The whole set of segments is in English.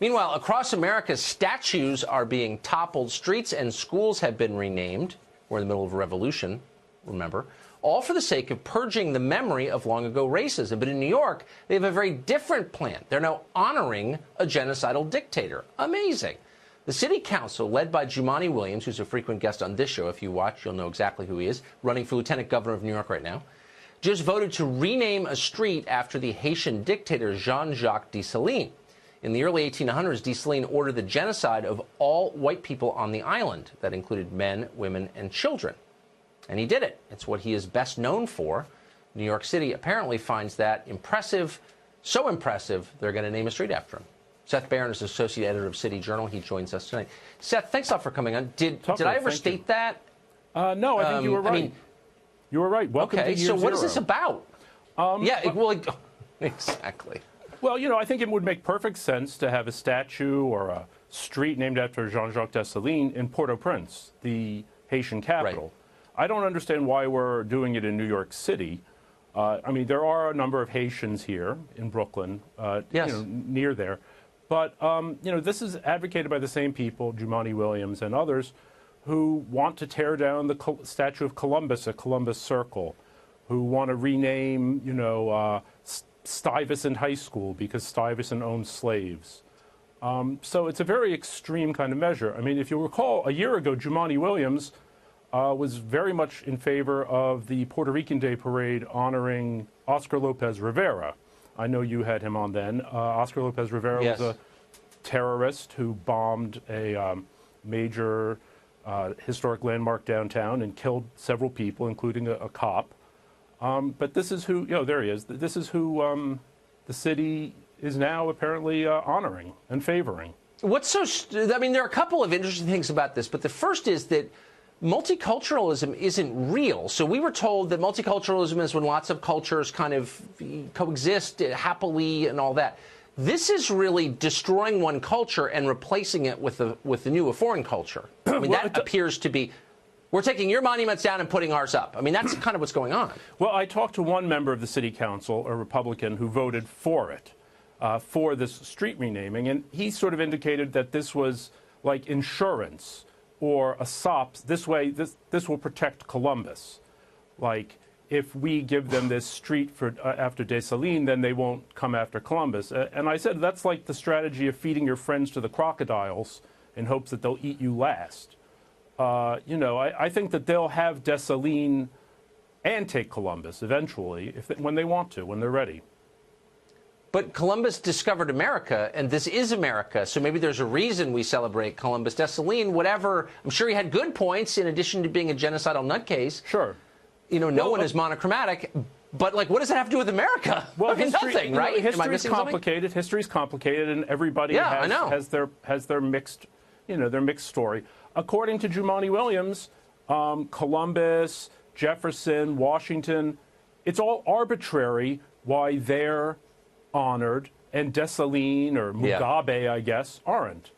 Meanwhile, across America, statues are being toppled. Streets and schools have been renamed. We're in the middle of a revolution, remember, all for the sake of purging the memory of long-ago racism. But in New York, they have a very different plan. They're now honoring a genocidal dictator. Amazing. The city council, led by Jumaane Williams, who's a frequent guest on this show. If you watch, you'll know exactly who he is, running for lieutenant governor of New York right now, just voted to rename a street after the Haitian dictator Jean-Jacques Dessalines. In the early 1800s, Dessalines ordered the genocide of all white people on the island. That included men, women, and children. And he did it. It's what he is best known for. New York City apparently finds that impressive, so impressive, they're going to name a street after him. Seth Barron is associate editor of City Journal. He joins us tonight. Seth, thanks a lot for coming on. Did I overstate that? No, I think you were right. I mean, you were right. Welcome to year so what zero. Is this about? Exactly. Well, I think it would make perfect sense to have a statue or a street named after Jean-Jacques Dessalines in Port-au-Prince, the Haitian capital. Right. I don't understand why we're doing it in New York City. I mean, there are a number of Haitians here in Brooklyn, yes. Near there. But, this is advocated by the same people, Jumaane Williams and others, who want to tear down the statue of Columbus at Columbus Circle, who want to rename, Stuyvesant High School because Stuyvesant owned slaves. So it's a very extreme kind of measure. I mean, if you recall, a year ago, Jumaane Williams was very much in favor of the Puerto Rican Day Parade honoring Oscar Lopez Rivera. I know you had him on then. Oscar Lopez Rivera yes. was a terrorist who bombed a major historic landmark downtown and killed several people, including a cop. But this is who, there he is. This is who the city is now apparently honoring and favoring. There are a couple of interesting things about this, but the first is that multiculturalism isn't real. So we were told that multiculturalism is when lots of cultures kind of coexist happily and all that. This is really destroying one culture and replacing it with the new, a foreign culture. I mean, that appears to be, we're taking your monuments down and putting ours up. I mean, that's kind of what's going on. Well, I talked to one member of the city council, a Republican, who voted for it, for this street renaming, and he sort of indicated that this was like insurance or a SOPs. This way, this will protect Columbus. Like, if we give them this street for after Dessalines, then they won't come after Columbus. And I said that's like the strategy of feeding your friends to the crocodiles in hopes that they'll eat you last. I think that they'll have Dessalines and take Columbus eventually, when they want to, when they're ready. But Columbus discovered America, and this is America, so maybe there's a reason we celebrate Columbus. Dessalines, whatever, I'm sure he had good points in addition to being a genocidal nutcase. Sure. No one is monochromatic, but, like, what does that have to do with America? Well, nothing, right? History is complicated. History is complicated, and everybody has their mixed, their mixed story. According to Jumaane Williams, Columbus, Jefferson, Washington, it's all arbitrary why they're honored and Dessalines or Mugabe, I guess, aren't.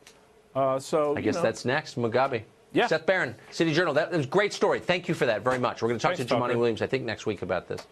I guess that's next, Mugabe. Yeah. Seth Barron, City Journal. That was a great story. Thank you for that very much. We're going to talk to Jumaane Williams, I think, next week about this.